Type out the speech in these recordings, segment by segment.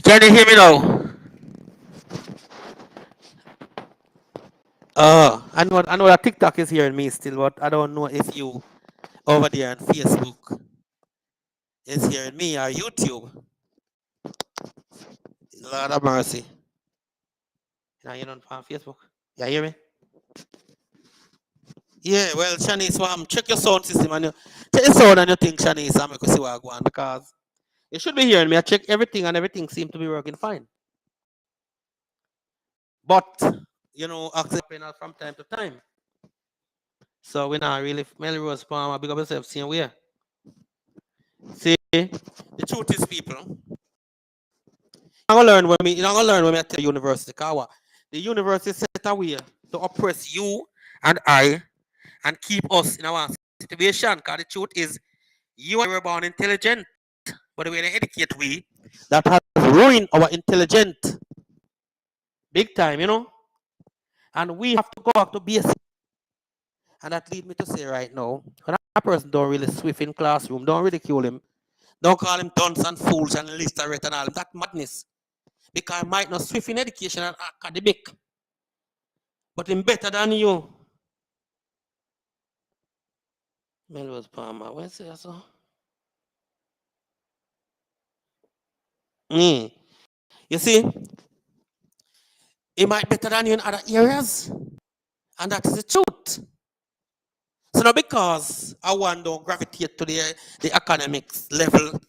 Can you hear me now? I know that TikTok is hearing me still, but I don't know if you over there on Facebook is hearing me or YouTube. Lord of mercy. Now you don't on Facebook. You hear me? Yeah, well, Shanice, check your sound system and you check your sound and you think Shanice, I'm going to see what I go on because you should be hearing me. I check everything and everything seems to be working fine. But accident from time to time. So we're not really Melrose Palmer, big up yourself, same way. See, the truth is, people, you're gonna learn when I tell university, cause the university set a way to oppress you and I and keep us in our situation. Cause the truth is, you and I were born intelligent, but the way they educate we, that has ruined our intelligent big time. And we have to go back to BSB. And that leads me to say right now, when a person don't really swift in classroom, don't ridicule him, don't call him dunce and fools and illiterate and all that madness. Because he might not swift in education and academic, but him better than you. Melrose Palmer, where's that so? You see, he might better than you in other areas, and that is the truth. So not because I want to gravitate to the academics level,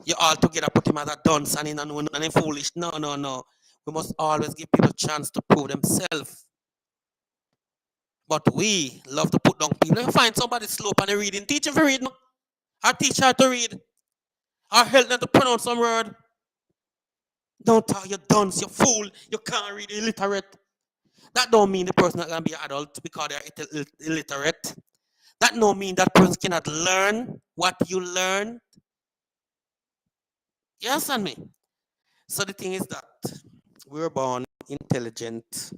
you all together put him as a dunce and in foolish. No, no, no. We must always give people a chance to prove themselves. But we love to put down people. If you find somebody slope and they reading, teach him to read. No? Or teach her to read. Or help them to pronounce some word. Don't talk, you dunce, you fool, you can't read, illiterate. That don't mean the person not gonna be an adult because they're illiterate. That don't mean that person cannot learn what you learn. You understand me? So the thing is that we were born intelligent,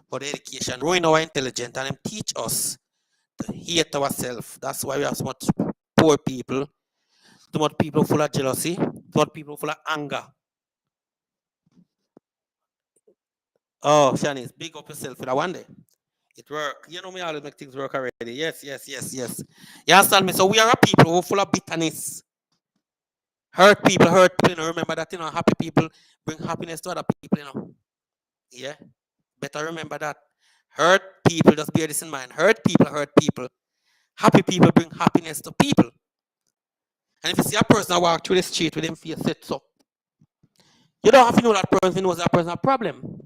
but education ruin our intelligence and them teach us to hate ourselves. That's why we have so much poor people, too much people full of jealousy, too much people full of anger. Oh, Shanice, big up yourself for that one day. It work. You know me always make things work already. Yes, yes, yes, yes. You understand me? So we are a people who are full of bitterness. Hurt people. Remember that, happy people bring happiness to other people. Yeah. Better remember that. Hurt people, just bear this in mind. Hurt people. Happy people bring happiness to people. And if you see a person walk through the street with him face set up, you don't have to know that person knows that person has a problem.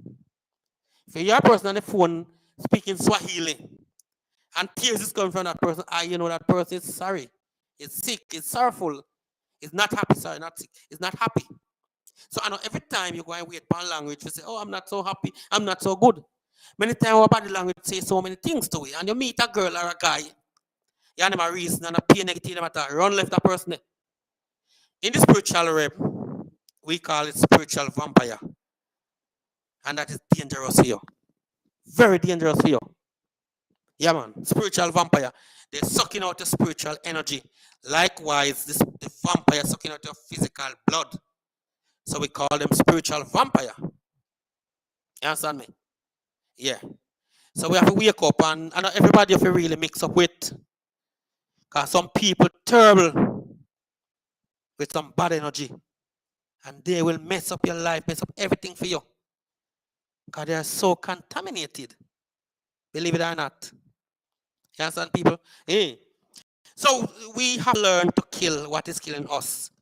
If you're a person on the phone speaking Swahili and tears is coming from that person, you know that person is sorry. It's sick, it's sorrowful, it's not happy, sorry, not sick, it's not happy. So I know every time you go and wait for language, you say, oh, I'm not so happy, I'm not so good. Many times our body language say so many things to it. And you meet a girl or a guy, you have a reason and a pain negative matter, run left that person. In the spiritual realm, we call it spiritual vampire. And that is dangerous for you. Very dangerous for you. Yeah, man. Spiritual vampire. They're sucking out the spiritual energy. Likewise, the vampire sucking out your physical blood. So we call them spiritual vampire. You understand me? Yeah. So we have to wake up and everybody have to really mix up with. Because some people terrible with some bad energy. And they will mess up your life, mess up everything for you. Because they are so contaminated. Believe it or not. You understand, people? Hey. So we have learned to kill what is killing us.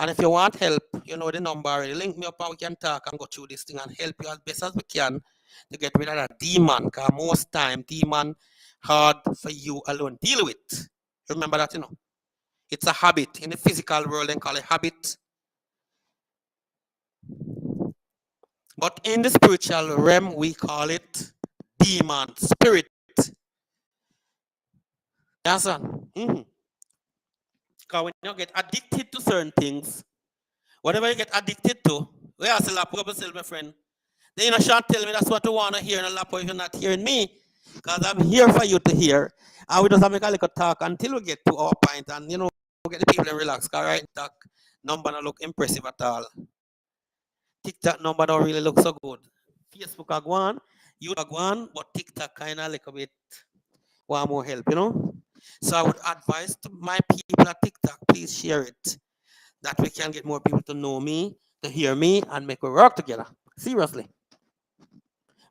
And if you want help, you know the number already. Link me up and we can talk and go through this thing and help you as best as we can to get rid of that demon. Because most time, demon hard for you alone deal with. Remember that, It's a habit. In the physical world, they call it habit. But in the spiritual realm, we call it demon, spirit. Yes, sir. Because when you get addicted to certain things, whatever you get addicted to, we are still up yourself, my friend. Then you shan't tell me that's what you want to hear in a lap if you're not hearing me. Because I'm here for you to hear. And we just make a little talk until we get to our point and, get the people to relax. Because right, talk number not look impressive at all. TikTok number don't really look so good. Facebook are one, YouTube are one, but TikTok kind of like a bit want more help, you know. So I would advise to my people at TikTok, please share it, that we can get more people to know me, to hear me, and make we work together. Seriously.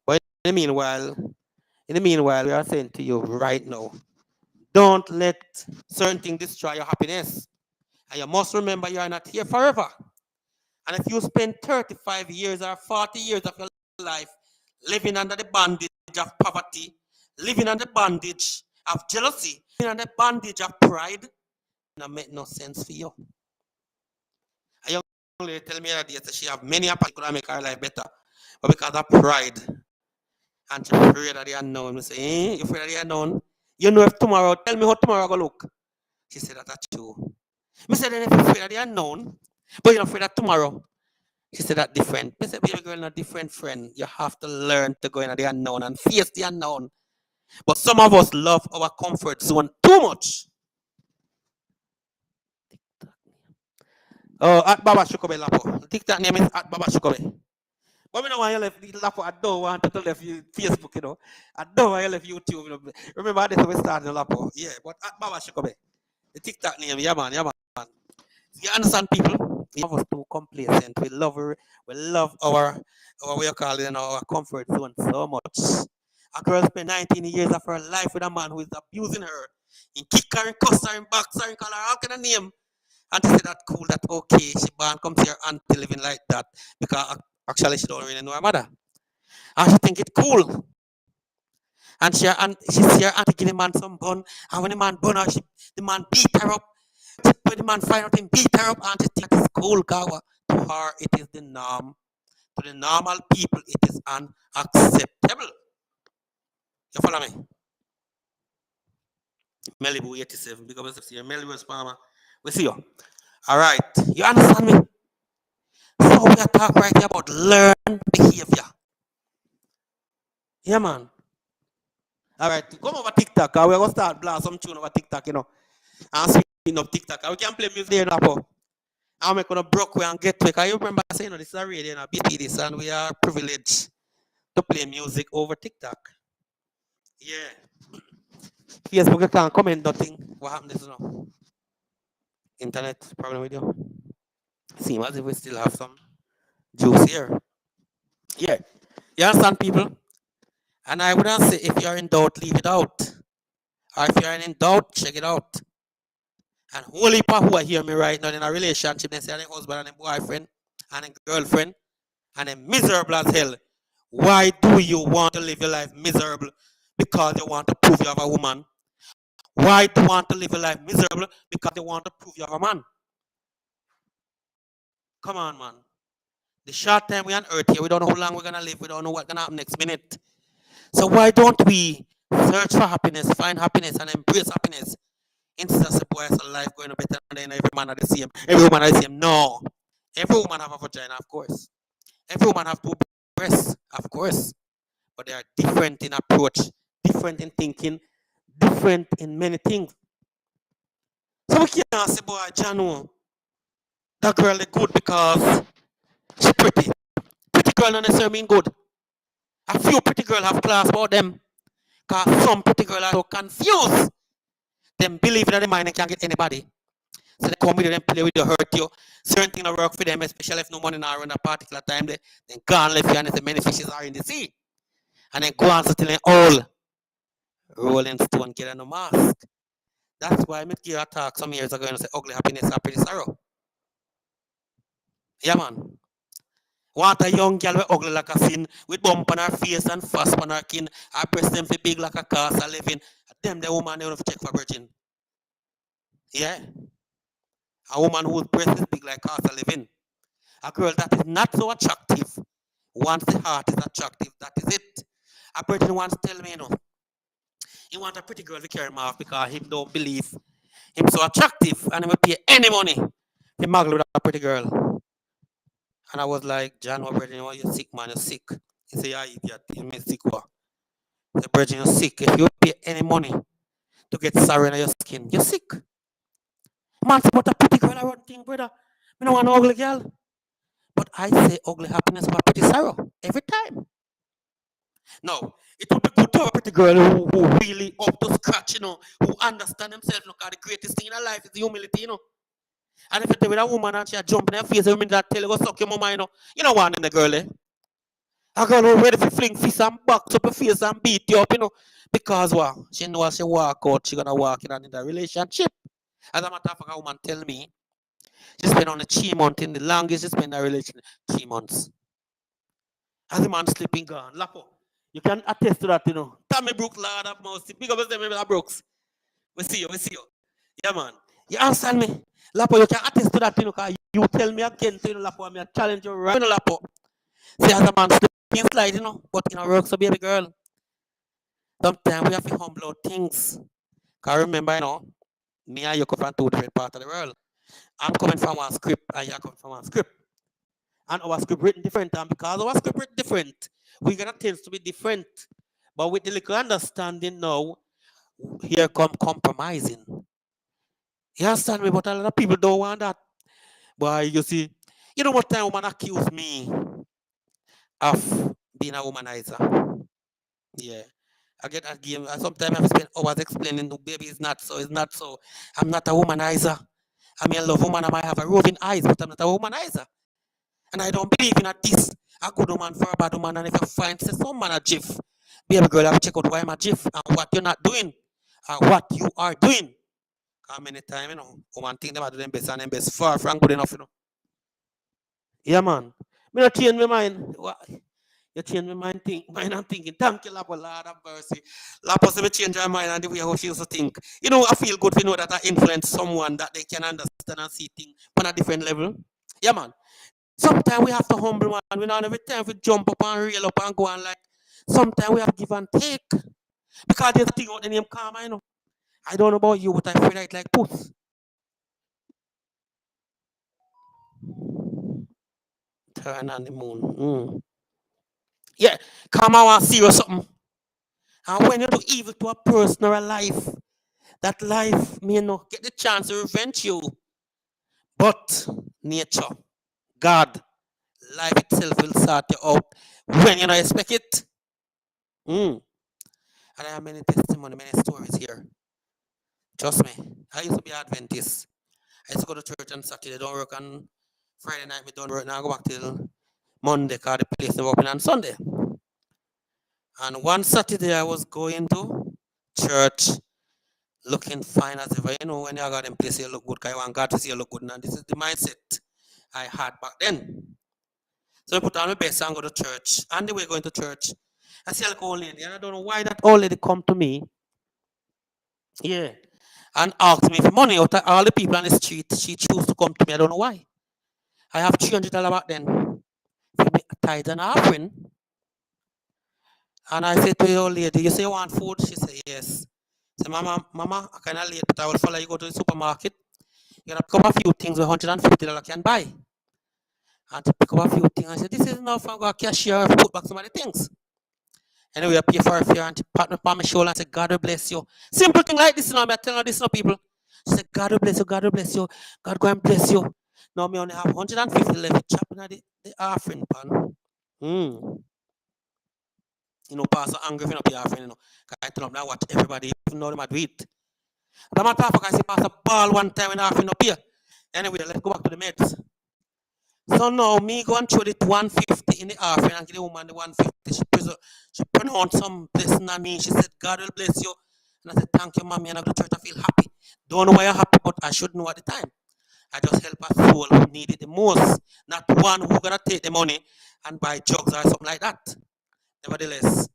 But in the meanwhile, we are saying to you right now, don't let certain things destroy your happiness. And you must remember you are not here forever. And if you spend 35 years or 40 years of your life living under the bondage of poverty, living under the bondage of jealousy, living under the bondage of pride, it don't make no sense for you. A young lady tell me that she have many opportunities could make her life better, but because of pride and she afraid of the unknown, I say, you afraid of the unknown? You know if tomorrow, tell me how tomorrow go look. She said that's true. I said, then if you're afraid of the unknown, but you're afraid of tomorrow. She said that different. I said, baby girl, not different, friend. You have to learn to go into the unknown and face the unknown. But some of us love our comfort zone too much. Oh, at Baba Shukobe Lapo. TikTok name is at Baba Shukobe. But we don't want you left Lapo. I don't want to left you Facebook, you know. I don't want you left YouTube. You know. Remember this when we started Lapo. Yeah, but at Baba Shukobe. The TikTok name, yeah man, yeah man. You understand, people? We have us too complacent. We love our way of calling it, our comfort zone so much. A girl spent 19 years of her life with a man who is abusing her. He kick her, and cuss her, and box her, and call her all kind of name. And she said that cool, that okay. She born come to her auntie living like that because actually she don't really know her mother. And she think it cool. And she see her auntie give the man some bun. And when the man bun her, the man beat her up. When the man find out him beat her up, and she think it's cool, Gawa. To her, it is the norm. To the normal people, it is unacceptable. You follow me? Malibu 87, because we see Malibu Farmer. We see you. All right. You understand me? So we are talking right here about learned behavior. Yeah, man. All right. Come over TikTok. We're going to start blast some tune over TikTok, you know. And speaking of TikTok, we can play music there now. I'm going to broke way and get to it. Because you remember saying, this is a radio, BSB this, and we are privileged to play music over TikTok. Yeah. Facebook, you can't comment nothing. What happened this now? Internet problem with you? Seems as if we still have some juice here. Yeah. You understand, people? And I wouldn't say if you're in doubt, leave it out. Or if you're in doubt, check it out. And only people who are hearing me right now in a relationship, they say a husband and a boyfriend and a girlfriend and a miserable as hell. Why do you want to live your life miserable? Because you want to prove you have a woman. Why do you want to live your life miserable? Because you want to prove you have a man. Come on, man. The short time we're on earth here, we don't know how long we're going to live. We don't know what's going to happen next minute. So why don't we search for happiness, find happiness, and embrace happiness? Instead of say, boy, it's a life going to better than every man are the same. Every woman are the same. No. Every woman have a vagina, of course. Every woman have two breasts, of course. But they are different in approach, different in thinking, different in many things. So we can't say, boy, Janu, that girl is good because she's pretty. Pretty girl don't necessarily mean good. A few pretty girls have class about them. Because some pretty girls are so confused. Them believe that the mind can't get anybody. So they come with you, them play with you, hurt you. Certain things don't work for them, especially if no money now run a particular time. They go and left you and say many fishes are in the sea. And then go on to tell them all. Rolling stone, get on a mask. That's why I made you a talk some years ago and say ugly happiness, happy sorrow. Yeah, man. Want a young girl with ugly like a sin, with bump on her face and fast on her kin, her breast them for big like a cost of living. Them the woman they want to check for virgin. Yeah. A woman whose breast is big like cost of living. A girl that is not so attractive. Once the heart is attractive, that is it. A virgin wants to tell me, you know, he want a pretty girl to carry him off because he don't believe him so attractive and he will pay any money to muggle with a pretty girl. And I was like, John, what virgin, you're sick, man, you're sick. He said, yeah, idiot, you mean sick what? The virgin, you're sick. If you pay any money to get sorry on your skin, you're sick. Man, but a pretty girl I run thing, brother. I don't want an ugly girl. But I say ugly happiness over pretty sorrow every time. No, it would be good to have a pretty girl who really up to scratch, who understand themselves. Look, the greatest thing in her life is the humility. And if you're with a woman and she jump in her face, every minute that tell you go suck your mama. You don't want the girl, eh? A girl who ready to fling fist and box up her face and beat you up. Because what? She knows she walk out, she gonna walk in a relationship. As a matter of fact, a woman tell me, she spent on a 3 month in the longest she spent in a relationship, 3 months. As a man sleeping gone, Lapo. You can attest to that. Tammy Brooks, Lord of mercy. Big up yourself, Brooks. We see you. Yeah, man. You understand me? Lapo, you can attest to that, because you tell me again, Lapo, I'm a challenge you right, Lapo. See, as a man sleeping slide, but work, so baby girl. Sometimes we have to humble out things. Because remember, me and you come from two different parts of the world. I'm coming from one script, and you're coming from one script. And our script written different, and because our script written different, we got things to be different. But with the little understanding now, here come compromising. You understand me? But a lot of people don't want that. But you see, what time woman accuse me of being a womanizer? Yeah. I get that game. Sometimes I spend hours explaining to baby it's not so. I'm not a womanizer. I mean, I love woman. I might have a roving eyes, but I'm not a womanizer. And I don't believe in this. A good woman for a bad woman. And if you find some man a jiff, baby girl, have to check out why I'm a jiff and what you're not doing and what you are doing. How many times, woman think about them best and them best far from good enough. Yeah, man. Me not change my mind. You change my mind, I'm thinking. Thank you, Lord of mercy. Lapo say me change my mind and the way how she used to think. I feel good to know that I influence someone that they can understand and see things on a different level. Yeah, man. Sometimes we have to humble, man. We not every time we jump up and reel up and go on like. Sometimes we have give and take. Because there's a thing out the name karma. I don't know about you, but I feel like puss. Turn on the moon. Yeah, karma want serious something. And when you do evil to a person or a life, that life may not get the chance to revenge you. But nature, God, life itself will sort you out when you don't expect it. And I have many testimony, many stories here. Trust me. I used to be Adventist. I used to go to church on Saturday, don't work on Friday night, we don't work. Now I go back till Monday because the place is open on Sunday. And one Saturday I was going to church looking fine as ever. When you got them place you look good, because you want God to see you look good. And this is the mindset I had back then. So I put on my best and go to church. And the way going to church, I see like old lady, and I don't know why that old lady come to me. Yeah. And ask me for money out of all the people on the street. She chose to come to me. I don't know why. I have $300 back then. For me, tithe and offering. And I said to the old lady, you say you want food? She said, yes. I said, Mama, I kind of late, but I will follow you go to the supermarket. You're going to pick up a few things with $150 can buy. And to pick up a few things, I said, this is enough. I'm going to cashier and put back some of the things. Anyway, I pay for her fare and she pat me on my shoulder and said, God will bless you. Simple thing like this, I'm telling her this, people. She said, God will bless you, God will bless you. God go and bless you. Now, me only have 150 left, chopping at the offering pan. Pastor angry if you not pay offering, Because I tell them, now watch everybody, even though they might do it. But I'm talking, I see Pastor Ball one time when offering up here. Anyway, let's go back to the meds. So now, me go and throw it 150 in the offering and give the woman the 150. She pronounced some blessing on me. She said, God will bless you. And I said, thank you, mommy. And I go to church, I feel happy. Don't know why I'm happy, but I should know at the time. I just help a soul who need it the most, not one who gonna take the money and buy drugs or something like that. Nevertheless,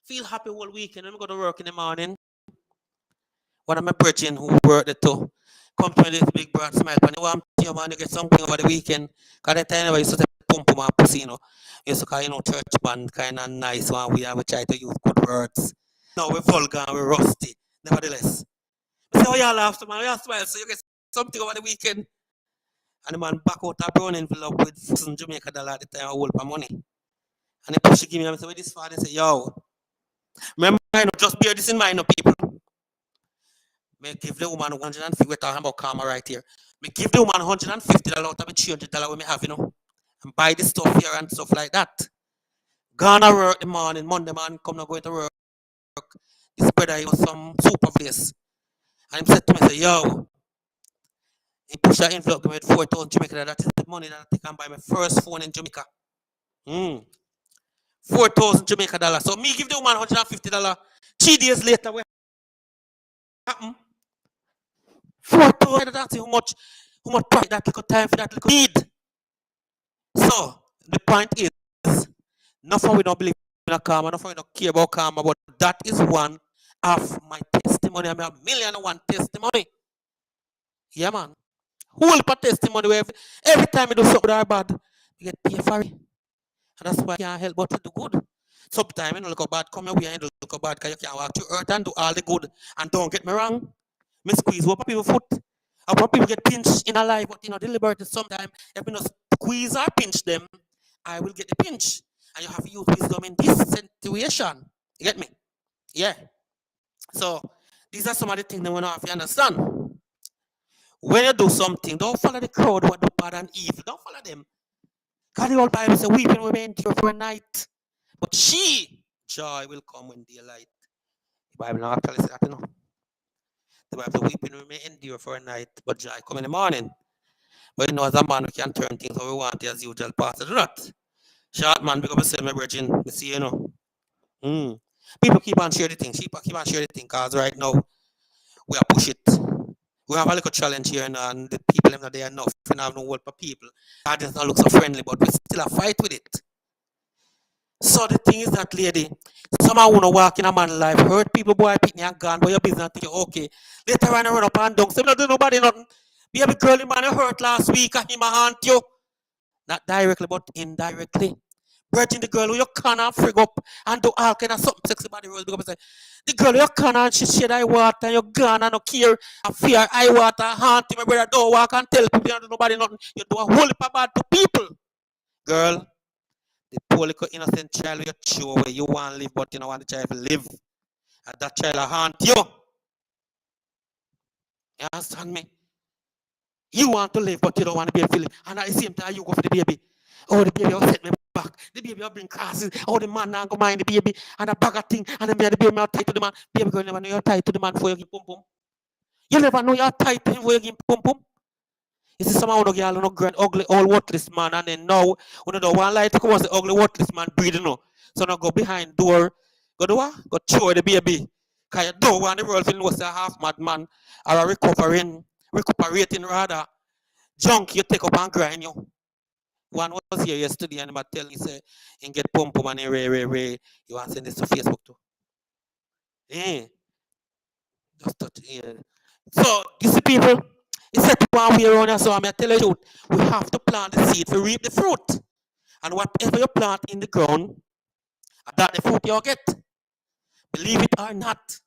feel happy all weekend. When I go to work in the morning, one of my brethren who worked there too, come to me this big broad smile, and you want to man, you get something over the weekend. Because that time I used to say pum pum and pussy, used to call, church band kind of nice one. We try to use good words. Now we're vulgar and we're rusty. Nevertheless, I say, oh, y'all laugh, man, y'all smile, so you get something over the weekend. And the man back out a brown envelope with some Jamaica dollar at the time I hold my money. And the push give me, I say, where this father say, yo, remember, just bear this in mind, people. Me give the woman 150, we're talking about karma right here. Me give the woman $150 out of the $300 we may have, and buy the stuff here and stuff like that. Gonna work the morning, Monday man, come not going to work. This brother, he was some super place. And he said to me, say, yo, he pushed an envelope with 4,000 Jamaica. That is the money that I can buy my first phone in Jamaica. 4,000 Jamaica dollars. So me give the woman $150. 3 days later, what happened? 4,000. That's how much price that little time for that little need. So the point is, nothing we don't believe in a karma, nothing we don't care about karma, but that is one of my testimony. I mean, 1,000,001 testimony. Yeah, man. Whole heap of testimony where every time you do something that bad, you get paid for it. And that's why you can't help but to do good. Sometimes you don't look bad, come here and look bad because you can't walk to earth and do all the good. And don't get me wrong, me squeeze what people foot. And what people get pinched in a life, but deliberately sometimes if you not squeeze or pinch them, I will get the pinch. And you have to use wisdom in this situation. You get me? Yeah. So these are some of the things that we have to understand. When you do something, don't follow the crowd what do bad and evil. Don't follow them. God, the old Bible says, weeping will endure for a night. But joy will come when daylight. The Bible not actually says that, you know. The Bible says, weeping may endure for a night, but joy come in the morning. But as a man, we can turn things how we want as usual, Pastor. Do that. Short man, because I say, my virgin, I see, People keep on sharing the thing. People keep on sharing the thing, because right now, we are push it. We have a little challenge here, and the people are not there enough. We have no word for people. God does not look so friendly, but we still a fight with it. So the thing is that, lady, someone wanna walk in a man's life, hurt people, boy, pick me and gone, but your business think okay. Later on, I run up and down. So don't do nobody nothing. Baby girl, man, you hurt last week, and him a haunt you. Not directly, but indirectly. Virgin, the girl who you can't frig up and do all kind of something sexy about the world. Because the girl who you can't, she shed eye water, and you gone and no care, and fear eye water, haunt you, my brother, don't walk and tell people, you don't do nobody nothing. You do a whole heap of bad to people. Girl, the poor little innocent child you show where you want to live, but you don't want the child to live. And that child will haunt you. You understand me? You want to live, but you don't want to be a feeling. And at the same time, you go for the baby. Oh, the baby will set me back. The baby will bring crosses. Oh, the man now go mind the baby. And a bag of thing. And then the baby will tie to the man. Baby girl never know you're tied to the man before you give pum pum. You never know you're tied to him before you give pum pum. You see someone who girl no grand ugly old worthless man, and then now when you don't want light to come was the ugly worthless man breathing no. So now go behind door, go do what? Go throw the baby. Cause you don't want the world feeling was a half mad man or a recuperating rather junk you take up and grind you. One was here yesterday and I tell me say and get pump and ray. You want to send this to Facebook too. Yeah. Just touch yeah. So you see people, it's set one way around here, so I'm tell you, we have to plant the seed to reap the fruit. And whatever you plant in the ground, that the fruit you'll get. Believe it or not.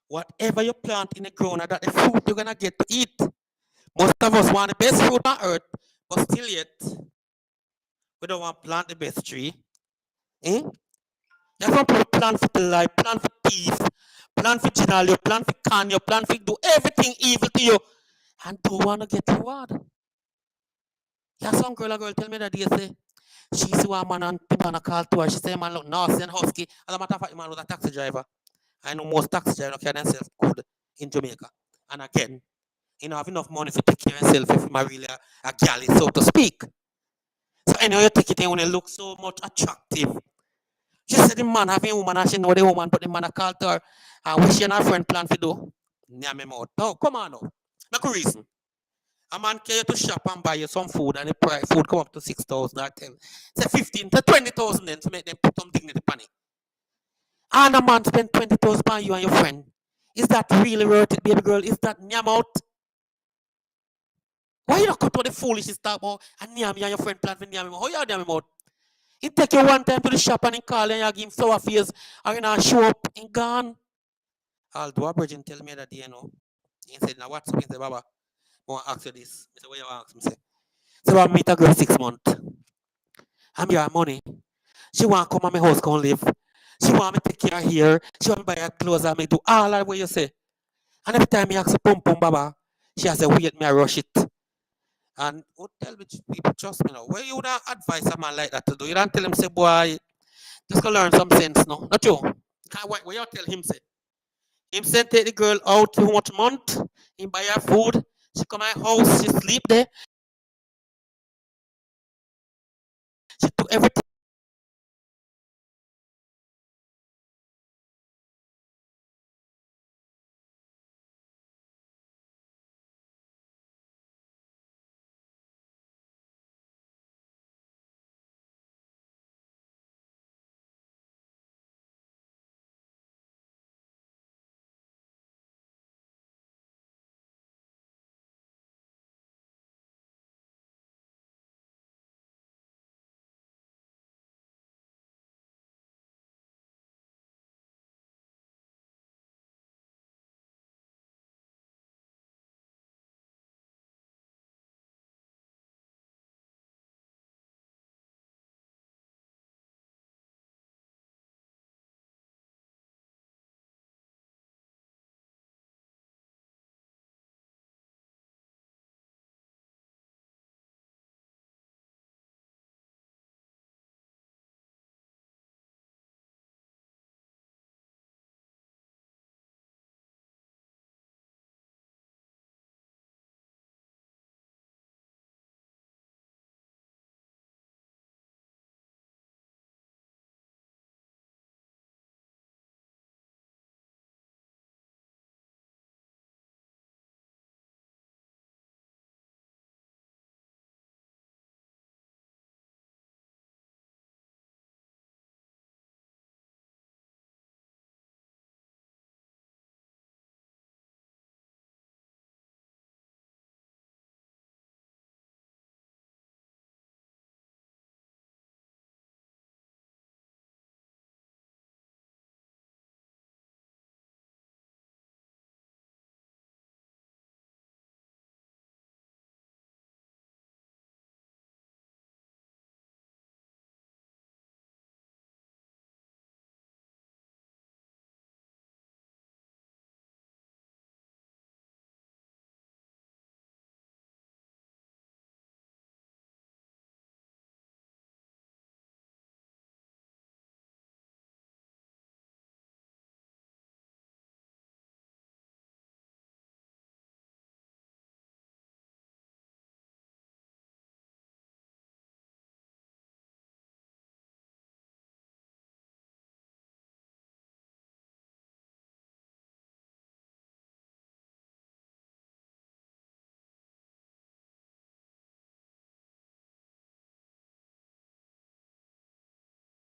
Whatever you plant in the ground, that the fruit you're gonna get to eat. Most of us want the best fruit on earth, but still yet, we don't want to plant the best tree. Eh? You have to plant for the life, plant for peace, plant for general, plant for can, you plant for do everything evil to you, and don't want to get reward. Yeah, some girl tell me that they say she see one man and the man call to her. She say man look nasty and husky. As a matter of fact, the man was a taxi driver. I know most taxi drivers carry themselves good in Jamaica. And again, you know, have enough money to take care of yourself if you're really a galley, so to speak. So anyway, you take it in when you look so much attractive. She said the man having a woman and she know the woman, but the man called to her and wish she and her friend plan to do. Near me mouth. No, come on now. Make a reason. A man carry you to shop and buy you some food and the price food come up to 6,000 or 10. Say 15 to 20,000 then to make them put some dignity on it. And a man spend 20,000 on you and your friend. Is that really worth it, baby girl? Is that near out? Why you not cut out the foolishness talk about and near me and your friend plan for near me? How you near me out? He take you one time to the shop and he call and you give him sour face or you not show up and gone. Although a virgin tell me that day, you know. He said, now what's up? He said, Baba, I want to ask you this. I said, what you want to ask me? So I meet a girl 6 months. I'm here money. She want to come to my house, come live. She want me to take care of her. She want me to buy her clothes and me do all that way you say. And every time I ask her, pum pum, Baba, she has a wait me, I rush it. And would tell me people trust me now. Where you would advise a man like that to do? You don't tell him say, boy, just go learn some sense now. Not you. Can't wait. What you tell him say? Him say take the girl out too much month. He buy her food. She come my house. She sleep there. She do everything.